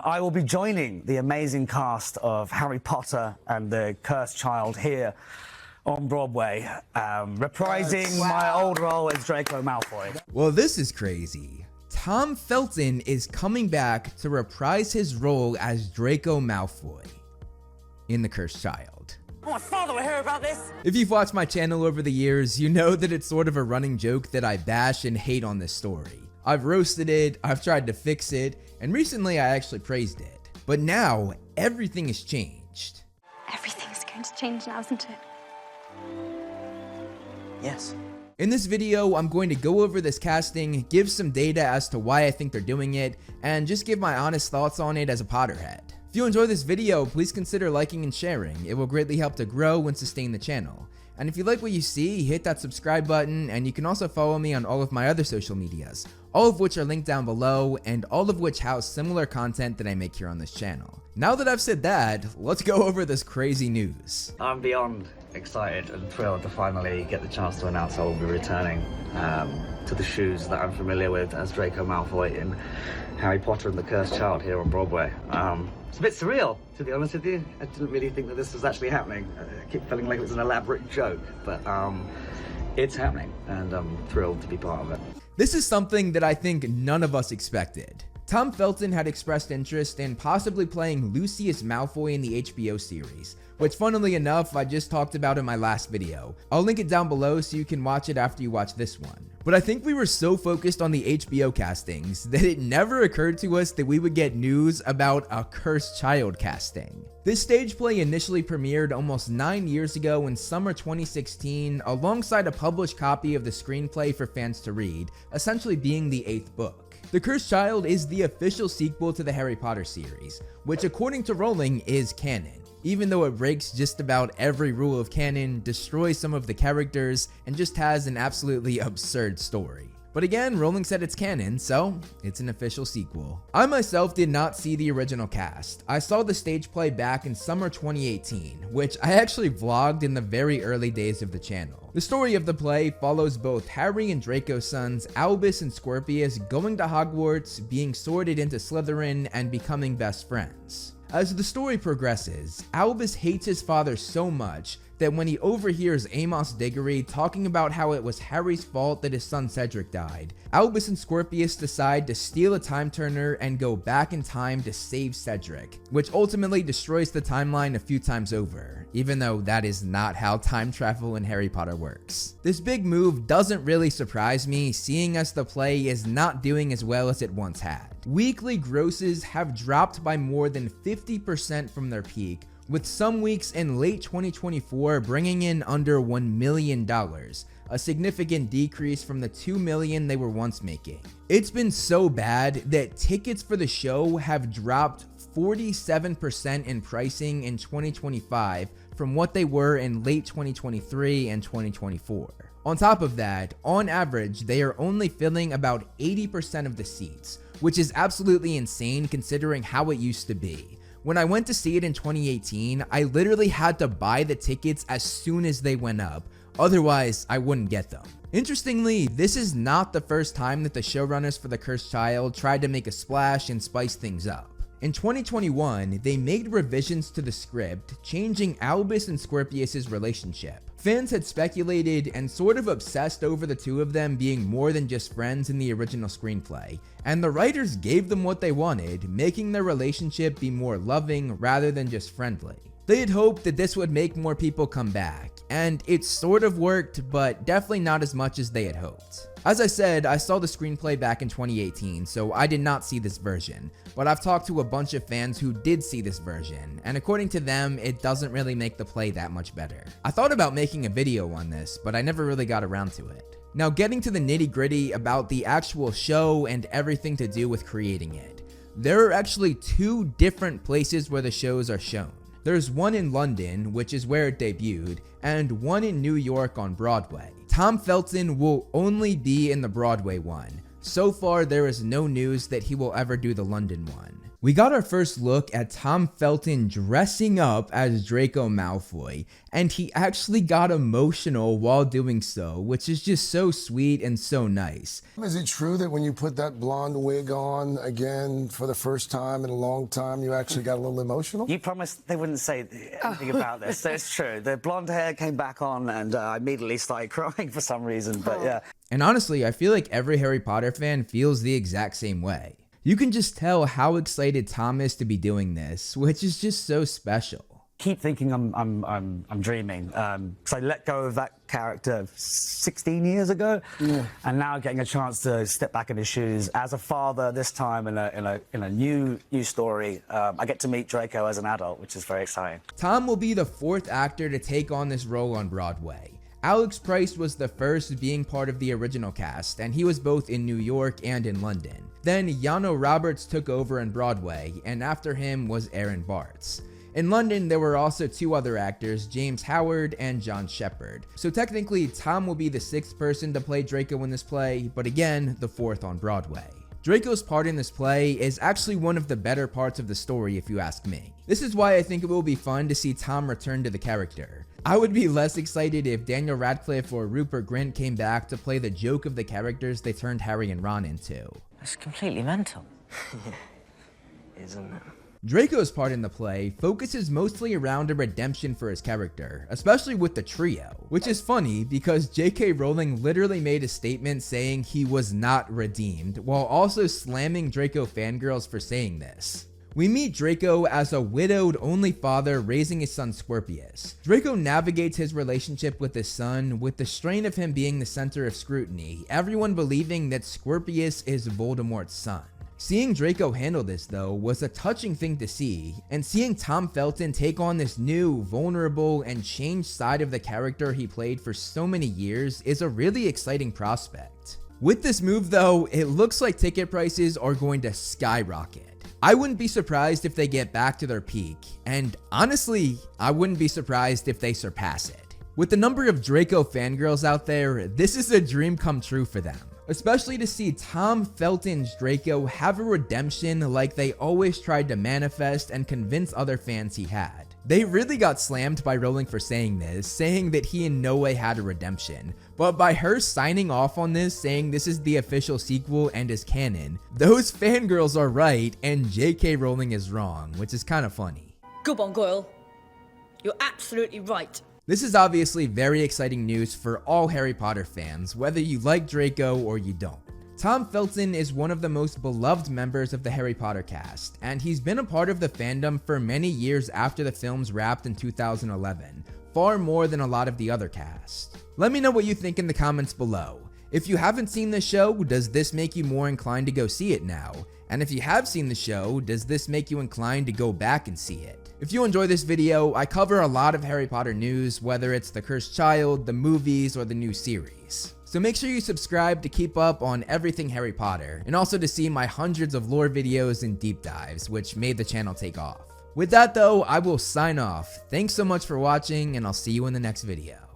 I will be joining the amazing cast of Harry Potter and the Cursed Child here on Broadway, reprising my old role as Draco Malfoy. Well, this is crazy. Tom Felton is coming back to reprise his role as Draco Malfoy in The Cursed Child. Oh, my father will hear about this. If you've watched my channel over the years, you know that it's sort of a running joke that I bash and hate on this story. I've roasted it, I've tried to fix it, and recently I actually praised it. But now, everything has changed. Everything's going to change now, isn't it? Yes. In this video, I'm going to go over this casting, give some data as to why I think they're doing it, and just give my honest thoughts on it as a Potterhead. If you enjoy this video, please consider liking and sharing. It will greatly help to grow and sustain the channel. And if you like what you see, hit that subscribe button, and you can also follow me on all of my other social medias, all of which are linked down below, and all of which house similar content that I make here on this channel. Now that I've said that, let's go over this crazy news. I'm beyond excited and thrilled to finally get the chance to announce I will be returning to the shoes that I'm familiar with as Draco Malfoy in Harry Potter and the Cursed Child here on Broadway. It's a bit surreal, to be honest with you. I didn't really think that this was actually happening. I keep feeling like it was an elaborate joke, but it's happening, and I'm thrilled to be part of it. This is something that I think none of us expected. Tom Felton had expressed interest in possibly playing Lucius Malfoy in the HBO series, which funnily enough I just talked about in my last video. I'll link it down below so you can watch it after you watch this one. But I think we were so focused on the HBO castings that it never occurred to us that we would get news about a Cursed Child casting. This stage play initially premiered almost 9 years ago in summer 2016 alongside a published copy of the screenplay for fans to read, essentially being the 8th book. The Cursed Child is the official sequel to the Harry Potter series, which according to Rowling is canon, even though it breaks just about every rule of canon, destroys some of the characters, and just has an absolutely absurd story. But again, Rowling said it's canon, so it's an official sequel. I myself did not see the original cast. I saw the stage play back in summer 2018, which I actually vlogged in the very early days of the channel. The story of the play follows both Harry and Draco's sons, Albus and Scorpius, going to Hogwarts, being sorted into Slytherin, and becoming best friends. As the story progresses, Albus hates his father so much that when he overhears Amos Diggory talking about how it was Harry's fault that his son Cedric died, Albus and Scorpius decide to steal a time turner and go back in time to save Cedric, which ultimately destroys the timeline a few times over, even though that is not how time travel in Harry Potter works. This big move doesn't really surprise me, seeing as the play is not doing as well as it once had. Weekly grosses have dropped by more than 50% from their peak, with some weeks in late 2024 bringing in under $1 million, a significant decrease from the $2 million they were once making. It's been so bad that tickets for the show have dropped 47% in pricing in 2025 from what they were in late 2023 and 2024. On top of that, on average, they are only filling about 80% of the seats, which is absolutely insane considering how it used to be. When I went to see it in 2018, I literally had to buy the tickets as soon as they went up, otherwise I wouldn't get them. Interestingly, this is not the first time that the showrunners for The Cursed Child tried to make a splash and spice things up. In 2021, they made revisions to the script, changing Albus and Scorpius' relationship. Fans had speculated and sort of obsessed over the two of them being more than just friends in the original screenplay, and the writers gave them what they wanted, making their relationship be more loving rather than just friendly. They had hoped that this would make more people come back, and it sort of worked, but definitely not as much as they had hoped. As I said, I saw the screenplay back in 2018, so I did not see this version, but I've talked to a bunch of fans who did see this version, and according to them, it doesn't really make the play that much better. I thought about making a video on this, but I never really got around to it. Now, getting to the nitty-gritty about the actual show and everything to do with creating it. There are actually 2 different places where the shows are shown. There's one in London, which is where it debuted, and one in New York on Broadway. Tom Felton will only be in the Broadway one. So far, there is no news that he will ever do the London one. We got our first look at Tom Felton dressing up as Draco Malfoy, and he actually got emotional while doing so, which is just so sweet and so nice. Is it true that when you put that blonde wig on again for the first time in a long time, you actually got a little emotional? You promised they wouldn't say anything about this, so it's true. The blonde hair came back on and I immediately started crying for some reason, but yeah. And honestly, I feel like every Harry Potter fan feels the exact same way. You can just tell how excited Tom is to be doing this, which is just so special. Keep thinking I'm dreaming. So I let go of that character 16 years ago, and now getting a chance to step back in his shoes as a father. This time in a new story, I get to meet Draco as an adult, which is very exciting. Tom will be the 4th actor to take on this role on Broadway. Alex Price was the first, being part of the original cast, and he was both in New York and in London. Then Yano Roberts took over on Broadway, and after him was Aaron Bartz. In London, there were also 2 other actors, James Howard and John Shepherd. So technically, Tom will be the 6th person to play Draco in this play, but again, the 4th on Broadway. Draco's part in this play is actually one of the better parts of the story if you ask me. This is why I think it will be fun to see Tom return to the character. I would be less excited if Daniel Radcliffe or Rupert Grint came back to play the joke of the characters they turned Harry and Ron into. That's completely mental. Isn't it? Draco's part in the play focuses mostly around a redemption for his character, especially with the trio, which is funny because J.K. Rowling literally made a statement saying he was not redeemed, while also slamming Draco fangirls for saying this. We meet Draco as a widowed only father raising his son Scorpius. Draco navigates his relationship with his son with the strain of him being the center of scrutiny, everyone believing that Scorpius is Voldemort's son. Seeing Draco handle this though was a touching thing to see, and seeing Tom Felton take on this new, vulnerable, and changed side of the character he played for so many years is a really exciting prospect. With this move though, it looks like ticket prices are going to skyrocket. I wouldn't be surprised if they get back to their peak, and honestly, I wouldn't be surprised if they surpass it. With the number of Draco fangirls out there, this is a dream come true for them. Especially to see Tom Felton's Draco have a redemption like they always tried to manifest and convince other fans he had. They really got slammed by Rowling for saying this, saying that he in no way had a redemption. But by her signing off on this, saying this is the official sequel and is canon, those fangirls are right and J.K. Rowling is wrong, which is kind of funny. Good one, Goyle. You're absolutely right. This is obviously very exciting news for all Harry Potter fans, whether you like Draco or you don't. Tom Felton is one of the most beloved members of the Harry Potter cast, and he's been a part of the fandom for many years after the films wrapped in 2011, far more than a lot of the other cast. Let me know what you think in the comments below. If you haven't seen the show, does this make you more inclined to go see it now? And if you have seen the show, does this make you inclined to go back and see it? If you enjoy this video, I cover a lot of Harry Potter news, whether it's The Cursed Child, the movies, or the new series. So make sure you subscribe to keep up on everything Harry Potter, and also to see my hundreds of lore videos and deep dives, which made the channel take off. With that though, I will sign off. Thanks so much for watching, and I'll see you in the next video.